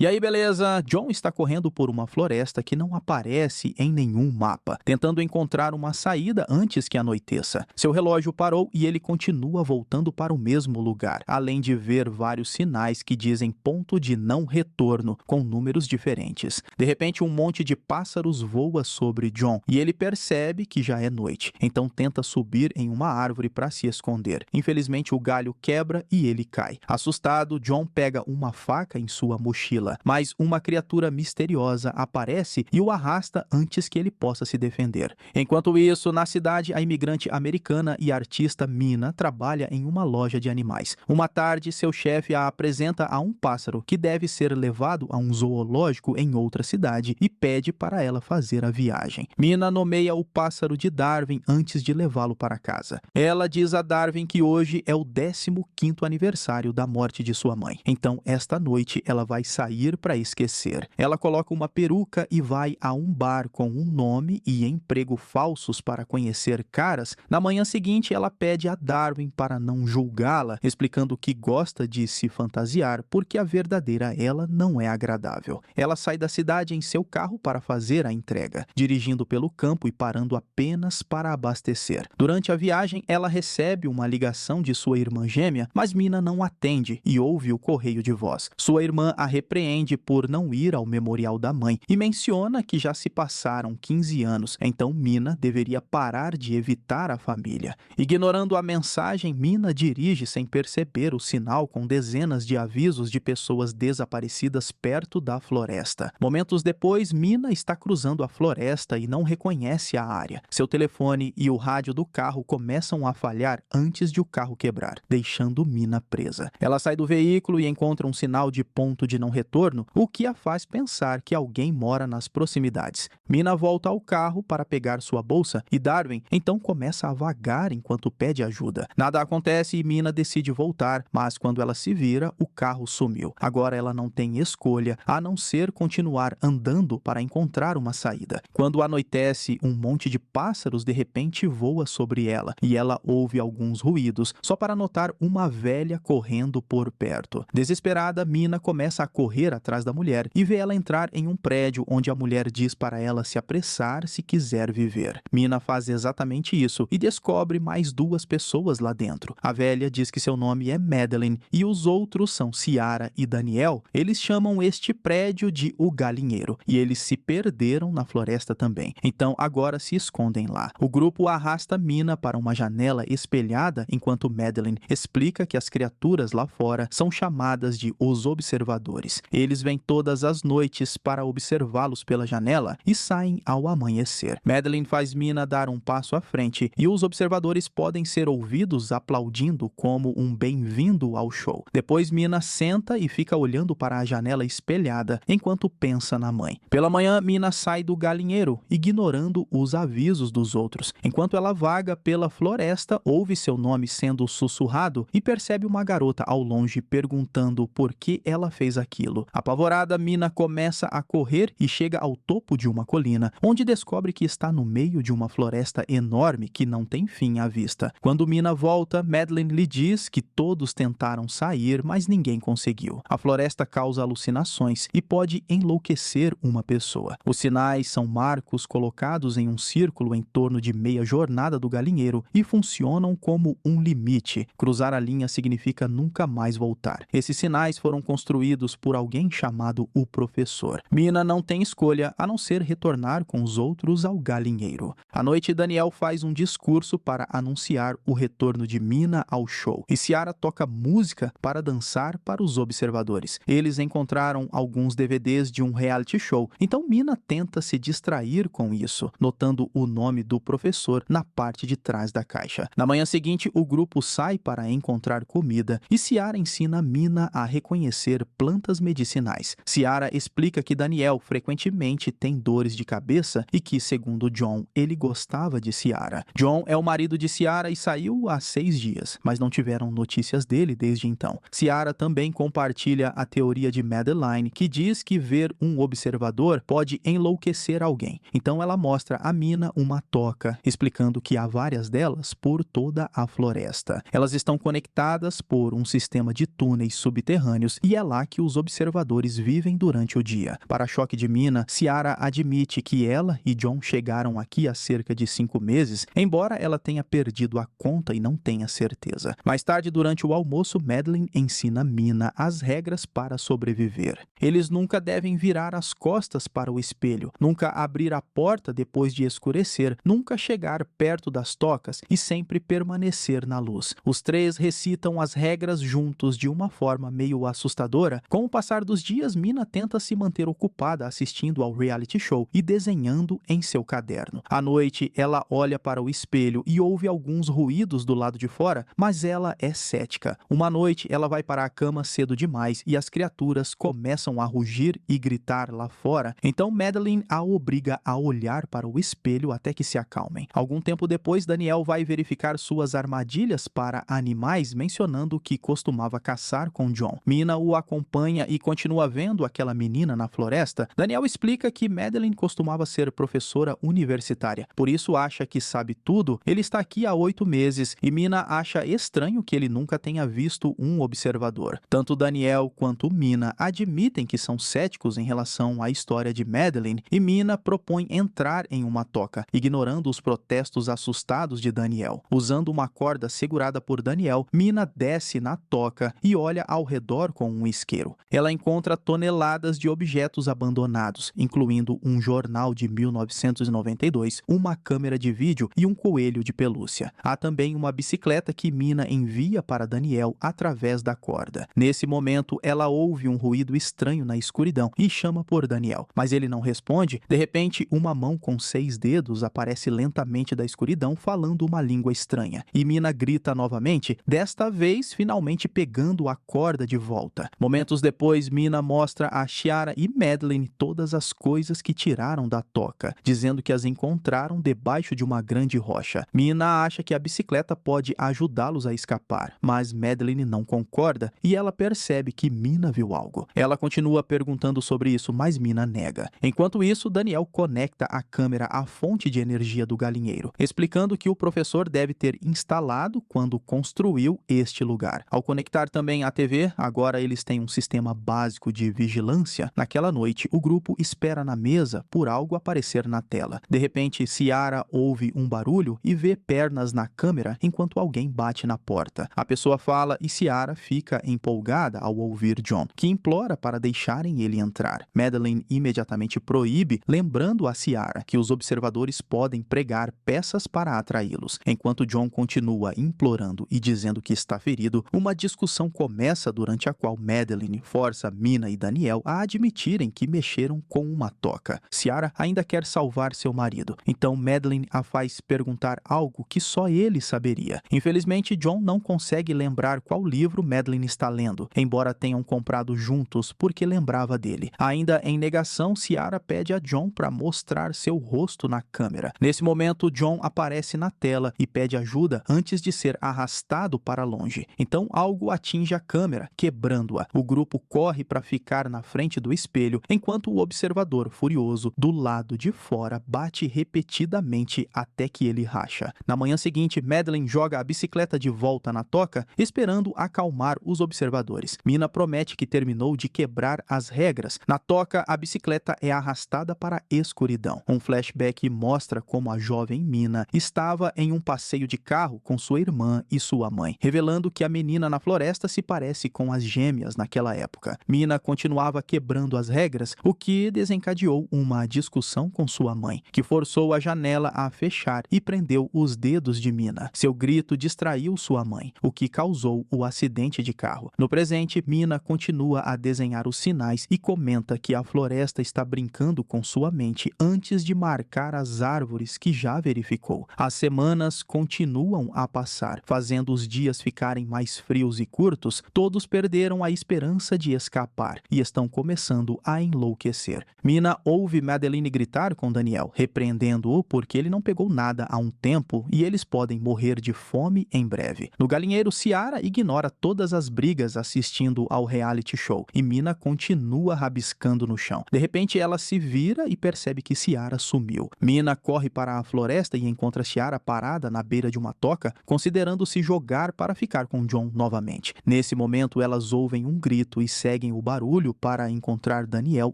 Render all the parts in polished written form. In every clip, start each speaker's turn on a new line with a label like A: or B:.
A: E aí, beleza? John está correndo por uma floresta que não aparece em nenhum mapa, tentando encontrar uma saída antes que anoiteça. Seu relógio parou e ele continua voltando para o mesmo lugar, além de ver vários sinais que dizem ponto de não retorno, com números diferentes. De repente, um monte de pássaros voa sobre John e ele percebe que já é noite, então tenta subir em uma árvore para se esconder. Infelizmente, o galho quebra e ele cai. Assustado, John pega uma faca em sua mochila, mas uma criatura misteriosa aparece e o arrasta antes que ele possa se defender. Enquanto isso, na cidade, a imigrante americana e artista Mina trabalha em uma loja de animais. Uma tarde, seu chefe a apresenta a um pássaro que deve ser levado a um zoológico em outra cidade e pede para ela fazer a viagem. Mina nomeia o pássaro de Darwin antes de levá-lo para casa. Ela diz a Darwin que hoje é o 15º aniversário da morte de sua mãe. Então, esta noite, ela vai sair para esquecer. Ela coloca uma peruca e vai a um bar com um nome e emprego falsos para conhecer caras. Na manhã seguinte, ela pede a Darwin para não julgá-la, explicando que gosta de se fantasiar porque a verdadeira ela não é agradável. Ela sai da cidade em seu carro para fazer a entrega, dirigindo pelo campo e parando apenas para abastecer. Durante a viagem, ela recebe uma ligação de sua irmã gêmea, mas Mina não atende e ouve o correio de voz. Sua irmã a repreende por não ir ao memorial da mãe e menciona que já se passaram 15 anos, então Mina deveria parar de evitar a família. Ignorando a mensagem, Mina dirige sem perceber o sinal com dezenas de avisos de pessoas desaparecidas perto da floresta. Momentos depois, Mina está cruzando a floresta e não reconhece a área. Seu telefone e o rádio do carro começam a falhar antes de o carro quebrar, deixando Mina presa. Ela sai do veículo e encontra um sinal de ponto de não retorno, o que a faz pensar que alguém mora nas proximidades. Mina volta ao carro para pegar sua bolsa e Darwin então começa a vagar enquanto pede ajuda. Nada acontece e Mina decide voltar, mas quando ela se vira, o carro sumiu. Agora ela não tem escolha a não ser continuar andando para encontrar uma saída. Quando anoitece, um monte de pássaros de repente voa sobre ela e ela ouve alguns ruídos, só para notar uma velha correndo por perto. Desesperada, Mina começa a correr atrás da mulher e vê ela entrar em um prédio onde a mulher diz para ela se apressar se quiser viver. Mina faz exatamente isso e descobre mais 2 pessoas lá dentro. A velha diz que seu nome é Madeline e os outros são Ciara e Daniel. Eles chamam este prédio de O Galinheiro e eles se perderam na floresta também. Então agora se escondem lá. O grupo arrasta Mina para uma janela espelhada enquanto Madeline explica que as criaturas lá fora são chamadas de Os Observadores. Eles vêm todas as noites para observá-los pela janela e saem ao amanhecer. Madeline faz Mina dar um passo à frente e os observadores podem ser ouvidos aplaudindo como um bem-vindo ao show. Depois Mina senta e fica olhando para a janela espelhada enquanto pensa na mãe. Pela manhã, Mina sai do galinheiro, ignorando os avisos dos outros. Enquanto ela vaga pela floresta, ouve seu nome sendo sussurrado e percebe uma garota ao longe perguntando por que ela fez aquilo. Apavorada, Mina começa a correr e chega ao topo de uma colina, onde descobre que está no meio de uma floresta enorme que não tem fim à vista. Quando Mina volta, Madeline lhe diz que todos tentaram sair, mas ninguém conseguiu. A floresta causa alucinações e pode enlouquecer uma pessoa. Os sinais são marcos colocados em um círculo em torno de meia jornada do galinheiro e funcionam como um limite. Cruzar a linha significa nunca mais voltar. Esses sinais foram construídos por alguém chamado o Professor. Mina não tem escolha a não ser retornar com os outros ao galinheiro. À noite, Daniel faz um discurso para anunciar o retorno de Mina ao show e Ciara toca música para dançar para os observadores. Eles encontraram alguns DVDs de um reality show, então Mina tenta se distrair com isso, notando o nome do professor na parte de trás da caixa. Na manhã seguinte, o grupo sai para encontrar comida e Ciara ensina Mina a reconhecer plantas medicinais. Ciara explica que Daniel frequentemente tem dores de cabeça e que, segundo John, ele gostava de Ciara. John é o marido de Ciara e saiu há 6 dias, mas não tiveram notícias dele desde então. Ciara também compartilha a teoria de Madeline, que diz que ver um observador pode enlouquecer alguém. Então ela mostra a Mina uma toca, explicando que há várias delas por toda a floresta. Elas estão conectadas por um sistema de túneis subterrâneos e é lá que os observadores observadores vivem durante o dia. Para choque de Mina, Ciara admite que ela e John chegaram aqui há cerca de 5 meses, embora ela tenha perdido a conta e não tenha certeza. Mais tarde, durante o almoço, Madeline ensina Mina as regras para sobreviver. Eles nunca devem virar as costas para o espelho, nunca abrir a porta depois de escurecer, nunca chegar perto das tocas e sempre permanecer na luz. Os três recitam as regras juntos de uma forma meio assustadora. Com o passar dos dias, Mina tenta se manter ocupada assistindo ao reality show e desenhando em seu caderno. À noite, ela olha para o espelho e ouve alguns ruídos do lado de fora, mas ela é cética. Uma noite, ela vai para a cama cedo demais e as criaturas começam a rugir e gritar lá fora. Então Madeline a obriga a olhar para o espelho até que se acalmem. Algum tempo depois, Daniel vai verificar suas armadilhas para animais, mencionando que costumava caçar com John. Mina o acompanha e continua vendo aquela menina na floresta. Daniel explica que Madeline costumava ser professora universitária, por isso acha que sabe tudo. Ele está aqui há 8 meses e Mina acha estranho que ele nunca tenha visto um observador. Tanto Daniel quanto Mina admitem que são céticos em relação à história de Madeline e Mina propõe entrar em uma toca, ignorando os protestos assustados de Daniel. Usando uma corda segurada por Daniel, Mina desce na toca e olha ao redor com um isqueiro. Ela encontra toneladas de objetos abandonados, incluindo um jornal de 1992, uma câmera de vídeo e um coelho de pelúcia. Há também uma bicicleta que Mina envia para Daniel através da corda. Nesse momento, ela ouve um ruído estranho na escuridão e chama por Daniel, mas ele não responde. De repente, uma mão com 6 dedos aparece lentamente da escuridão falando uma língua estranha. E Mina grita novamente, desta vez finalmente pegando a corda de volta. Momentos depois, Mina mostra a Ciara e Madeline todas as coisas que tiraram da toca, dizendo que as encontraram debaixo de uma grande rocha. Mina acha que a bicicleta pode ajudá-los a escapar, mas Madeline não concorda e ela percebe que Mina viu algo. Ela continua perguntando sobre isso, mas Mina nega. Enquanto isso, Daniel conecta a câmera à fonte de energia do galinheiro, explicando que o professor deve ter instalado quando construiu este lugar. Ao conectar também a TV, agora eles têm um sistema básico de vigilância. Naquela noite, o grupo espera na mesa por algo aparecer na tela. De repente, Ciara ouve um barulho e vê pernas na câmera enquanto alguém bate na porta. A pessoa fala e Ciara fica empolgada ao ouvir John, que implora para deixarem ele entrar. Madeline imediatamente proíbe, lembrando a Ciara que os observadores podem pregar peças para atraí-los. Enquanto John continua implorando e dizendo que está ferido, uma discussão começa durante a qual Madeline força Mina e Daniel a admitirem que mexeram com uma toca. Ciara ainda quer salvar seu marido, então Madeline a faz perguntar algo que só ele saberia. Infelizmente, John não consegue lembrar qual livro Madeline está lendo, embora tenham comprado juntos porque lembrava dele. Ainda em negação, Ciara pede a John para mostrar seu rosto na câmera. Nesse momento, John aparece na tela e pede ajuda antes de ser arrastado para longe. Então algo atinge a câmera, quebrando-a. O grupo corre para ficar na frente do espelho, enquanto o observador, furioso, do lado de fora, bate repetidamente até que ele racha. Na manhã seguinte, Madeline joga a bicicleta de volta na toca, esperando acalmar os observadores. Mina promete que terminou de quebrar as regras. Na toca, a bicicleta é arrastada para a escuridão. Um flashback mostra como a jovem Mina estava em um passeio de carro com sua irmã e sua mãe, revelando que a menina na floresta se parece com as gêmeas naquela época. Mina continuava quebrando as regras, o que desencadeou uma discussão com sua mãe, que forçou a janela a fechar e prendeu os dedos de Mina. Seu grito distraiu sua mãe, o que causou o acidente de carro. No presente, Mina continua a desenhar os sinais e comenta que a floresta está brincando com sua mente antes de marcar as árvores que já verificou. As semanas continuam a passar, fazendo os dias ficarem mais frios e curtos. Todos perderam a esperança de escapar e estão começando a enlouquecer. Mina ouve Madeline gritar com Daniel, repreendendo-o porque ele não pegou nada há um tempo e eles podem morrer de fome em breve. No galinheiro, Ciara ignora todas as brigas assistindo ao reality show e Mina continua rabiscando no chão. De repente, ela se vira e percebe que Ciara sumiu. Mina corre para a floresta e encontra Ciara parada na beira de uma toca, considerando se jogar para ficar com John novamente. Nesse momento, elas ouvem um grito e seguem seguem o barulho para encontrar Daniel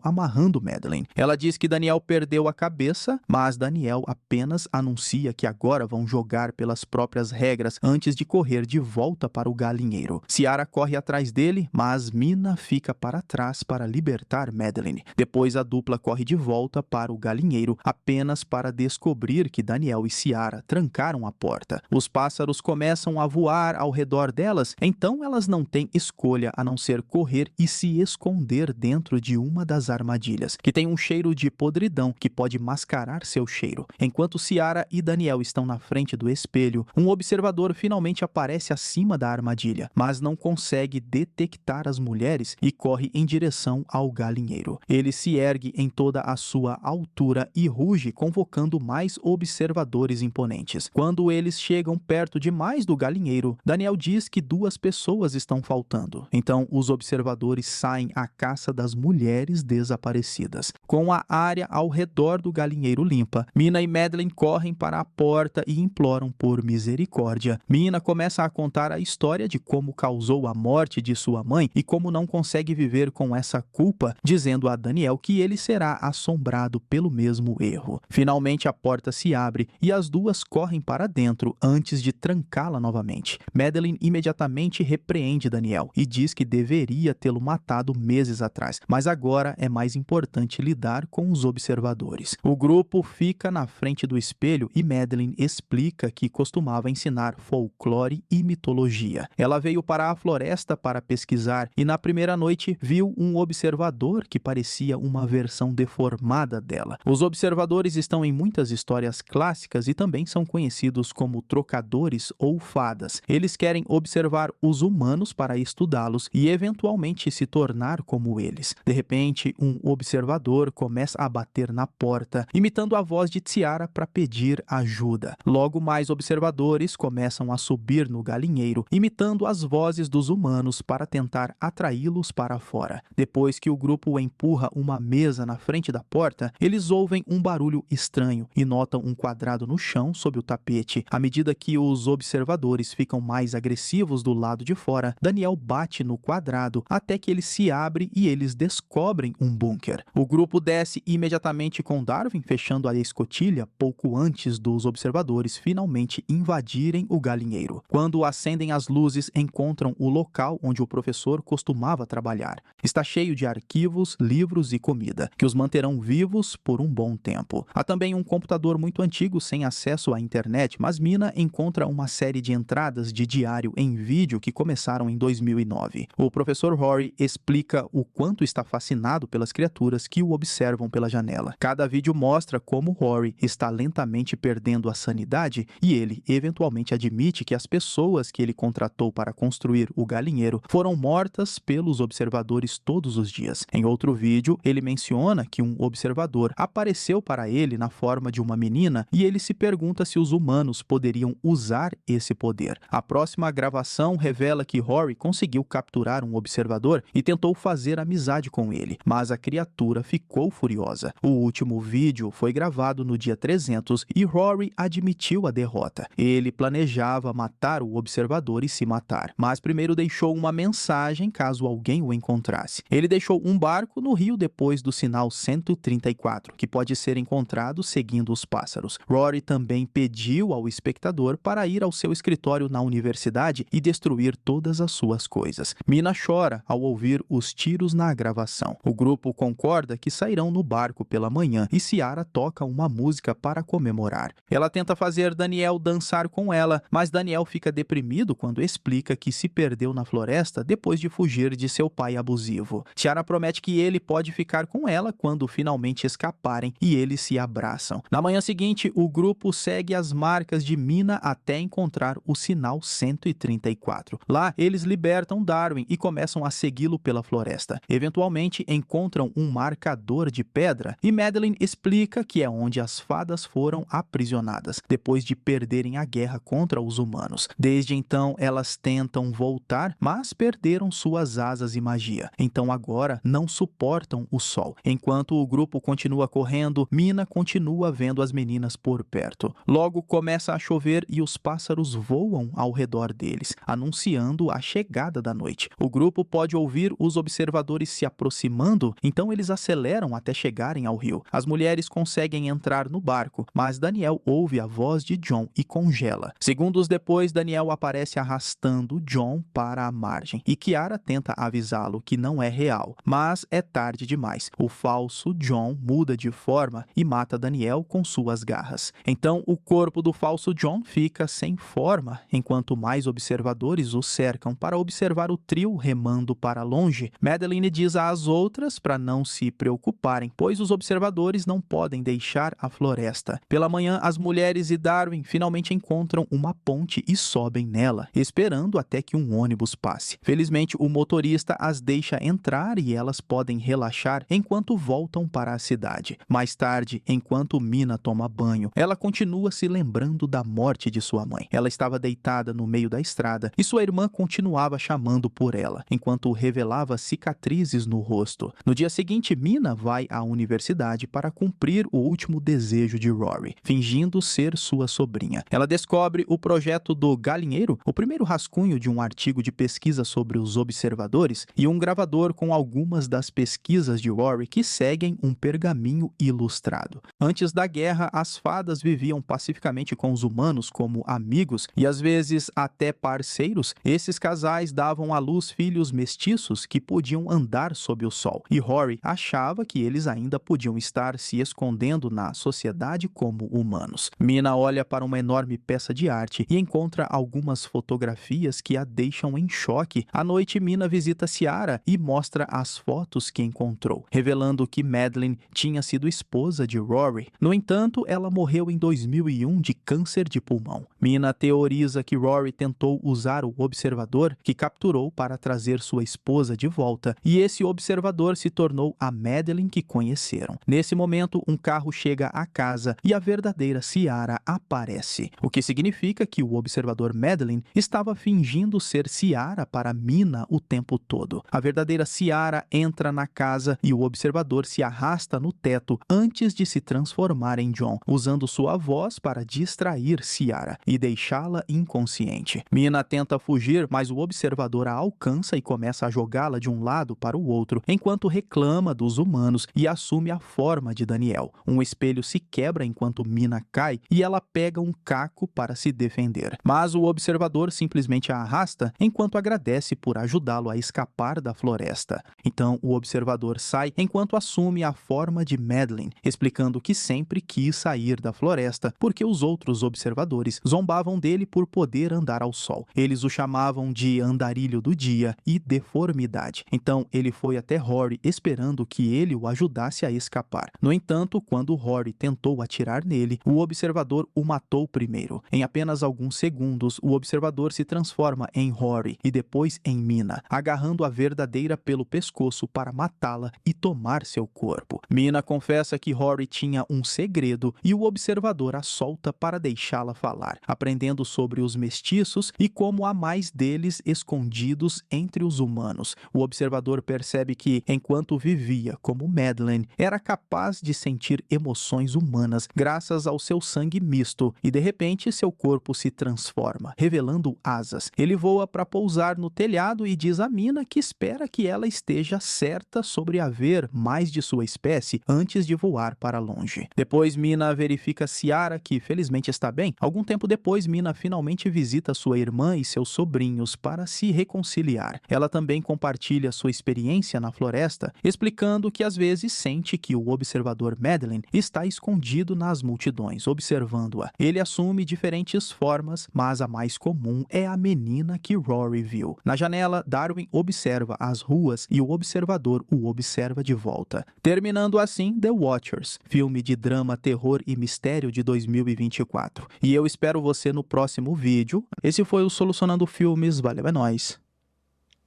A: amarrando Madeleine. Ela diz que Daniel perdeu a cabeça, mas Daniel apenas anuncia que agora vão jogar pelas próprias regras antes de correr de volta para o galinheiro. Ciara corre atrás dele, mas Mina fica para trás para libertar Madeleine. Depois a dupla corre de volta para o galinheiro apenas para descobrir que Daniel e Ciara trancaram a porta. Os pássaros começam a voar ao redor delas, então elas não têm escolha a não ser correr e se esconder dentro de uma das armadilhas, que tem um cheiro de podridão que pode mascarar seu cheiro. Enquanto Ciara e Daniel estão na frente do espelho, um observador finalmente aparece acima da armadilha, mas não consegue detectar as mulheres e corre em direção ao galinheiro. Ele se ergue em toda a sua altura e ruge, convocando mais observadores imponentes. Quando eles chegam perto demais do galinheiro, Daniel diz que 2 pessoas estão faltando. Então, os observadores saem à caça das mulheres desaparecidas. Com a área ao redor do galinheiro limpa, Mina e Madeleine correm para a porta e imploram por misericórdia. Mina começa a contar a história de como causou a morte de sua mãe e como não consegue viver com essa culpa, dizendo a Daniel que ele será assombrado pelo mesmo erro. Finalmente a porta se abre e as 2 correm para dentro antes de trancá-la novamente. Madeleine imediatamente repreende Daniel e diz que deveria tê-lo matado meses atrás, mas agora é mais importante lidar com os observadores. O grupo fica na frente do espelho e Madeleine explica que costumava ensinar folclore e mitologia. Ela veio para a floresta para pesquisar e na primeira noite viu um observador que parecia uma versão deformada dela. Os observadores estão em muitas histórias clássicas e também são conhecidos como trocadores ou fadas. Eles querem observar os humanos para estudá-los e eventualmente se tornar como eles. De repente, um observador começa a bater na porta, imitando a voz de Ciara para pedir ajuda. Logo mais observadores começam a subir no galinheiro, imitando as vozes dos humanos para tentar atraí-los para fora. Depois que o grupo empurra uma mesa na frente da porta, eles ouvem um barulho estranho e notam um quadrado no chão sob o tapete. À medida que os observadores ficam mais agressivos do lado de fora, Daniel bate no quadrado até que ele se abre e eles descobrem um bunker. O grupo desce imediatamente com Darwin fechando a escotilha pouco antes dos observadores finalmente invadirem o galinheiro. Quando acendem as luzes, encontram o local onde o professor costumava trabalhar. Está cheio de arquivos, livros e comida, que os manterão vivos por um bom tempo. Há também um computador muito antigo sem acesso à internet, mas Mina encontra uma série de entradas de diário em vídeo que começaram em 2009. O professor Rory explica o quanto está fascinado pelas criaturas que o observam pela janela. Cada vídeo mostra como Rory está lentamente perdendo a sanidade e ele eventualmente admite que as pessoas que ele contratou para construir o galinheiro foram mortas pelos observadores todos os dias. Em outro vídeo, ele menciona que um observador apareceu para ele na forma de uma menina e ele se pergunta se os humanos poderiam usar esse poder. A próxima gravação revela que Rory conseguiu capturar um observador e tentou fazer amizade com ele, mas a criatura ficou furiosa. O último vídeo foi gravado no dia 300 e Rory admitiu a derrota. Ele planejava matar o observador e se matar, mas primeiro deixou uma mensagem caso alguém o encontrasse. Ele deixou um barco no rio depois do sinal 134, que pode ser encontrado seguindo os pássaros. Rory também pediu ao espectador para ir ao seu escritório na universidade e destruir todas as suas coisas. Mina chora ao ouvir os tiros na gravação. O grupo concorda que sairão no barco pela manhã e Ciara toca uma música para comemorar. Ela tenta fazer Daniel dançar com ela, mas Daniel fica deprimido quando explica que se perdeu na floresta depois de fugir de seu pai abusivo. Ciara promete que ele pode ficar com ela quando finalmente escaparem e eles se abraçam. Na manhã seguinte, o grupo segue as marcas de Mina até encontrar o sinal 134. Lá, eles libertam Darwin e começam a segui-lo pela floresta. Eventualmente, encontram um marcador de pedra e Madeleine explica que é onde as fadas foram aprisionadas, depois de perderem a guerra contra os humanos. Desde então, elas tentam voltar, mas perderam suas asas e magia. Então agora não suportam o sol. Enquanto o grupo continua correndo, Mina continua vendo as meninas por perto. Logo começa a chover e os pássaros voam ao redor deles, anunciando a chegada da noite. O grupo pode ouvir ouvir os observadores se aproximando, então eles aceleram até chegarem ao rio. As mulheres conseguem entrar no barco, mas Daniel ouve a voz de John e congela. Segundos depois, Daniel aparece arrastando John para a margem e Kiara tenta avisá-lo que não é real, mas é tarde demais. O falso John muda de forma e mata Daniel com suas garras. Então, o corpo do falso John fica sem forma, enquanto mais observadores o cercam para observar o trio remando para longe. Madeline diz às outras para não se preocuparem, pois os observadores não podem deixar a floresta. Pela manhã, as mulheres e Darwin finalmente encontram uma ponte e sobem nela, esperando até que um ônibus passe. Felizmente, o motorista as deixa entrar e elas podem relaxar enquanto voltam para a cidade. Mais tarde, enquanto Mina toma banho, ela continua se lembrando da morte de sua mãe. Ela estava deitada no meio da estrada e sua irmã continuava chamando por ela, enquanto revelava cicatrizes no rosto. No dia seguinte, Mina vai à universidade para cumprir o último desejo de Rory, fingindo ser sua sobrinha. Ela descobre o projeto do galinheiro, o primeiro rascunho de um artigo de pesquisa sobre os observadores, e um gravador com algumas das pesquisas de Rory que seguem um pergaminho ilustrado. Antes da guerra, as fadas viviam pacificamente com os humanos como amigos e às vezes até parceiros. Esses casais davam à luz filhos mestiços que podiam andar sob o sol, e Rory achava que eles ainda podiam estar se escondendo na sociedade como humanos. Mina olha para uma enorme peça de arte e encontra algumas fotografias que a deixam em choque. À noite, Mina visita Ciara e mostra as fotos que encontrou, revelando que Madeline tinha sido esposa de Rory. No entanto, ela morreu em 2001 de câncer de pulmão. Mina teoriza que Rory tentou usar o observador que capturou para trazer sua esposa de volta, e esse observador se tornou a Madeline que conheceram. Nesse momento, um carro chega à casa e a verdadeira Ciara aparece, o que significa que o observador Madeline estava fingindo ser Ciara para Mina o tempo todo. A verdadeira Ciara entra na casa e o observador se arrasta no teto antes de se transformar em John, usando sua voz para distrair Ciara e deixá-la inconsciente. Mina tenta fugir, mas o observador a alcança e começa a jogá-la de um lado para o outro, enquanto reclama dos humanos e assume a forma de Daniel. Um espelho se quebra enquanto Mina cai e ela pega um caco para se defender. Mas o observador simplesmente a arrasta enquanto agradece por ajudá-lo a escapar da floresta. Então o observador sai enquanto assume a forma de Madeline, explicando que sempre quis sair da floresta porque os outros observadores zombavam dele por poder andar ao sol. Eles o chamavam de andarilho do dia e deformidade. Então ele foi até Rory esperando que ele o ajudasse a escapar. No entanto, quando Rory tentou atirar nele, o observador o matou primeiro. Em apenas alguns segundos, o observador se transforma em Rory e depois em Mina, agarrando a verdadeira pelo pescoço para matá-la e tomar seu corpo. Mina confessa que Rory tinha um segredo e o observador a solta para deixá-la falar, aprendendo sobre os mestiços e como há mais deles escondidos entre os humanos. O observador percebe que, enquanto vivia como Madeline, era capaz de sentir emoções humanas graças ao seu sangue misto, e de repente seu corpo se transforma, revelando asas. Ele voa para pousar no telhado e diz a Mina que espera que ela esteja certa sobre haver mais de sua espécie antes de voar para longe. Depois, Mina verifica Ciara, que felizmente está bem. Algum tempo depois, Mina finalmente visita sua irmã e seus sobrinhos para se reconciliar. Ela também compartilha sua experiência na floresta, explicando que às vezes sente que o observador Madeline está escondido nas multidões, observando-a. Ele assume diferentes formas, mas a mais comum é a menina que Rory viu. Na janela, Darwin observa as ruas e o observador o observa de volta. Terminando assim The Watchers, filme de drama, terror e mistério de 2024. E eu espero você no próximo vídeo. Esse foi o Solucionando Filmes. Valeu, é nóis.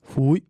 A: Fui.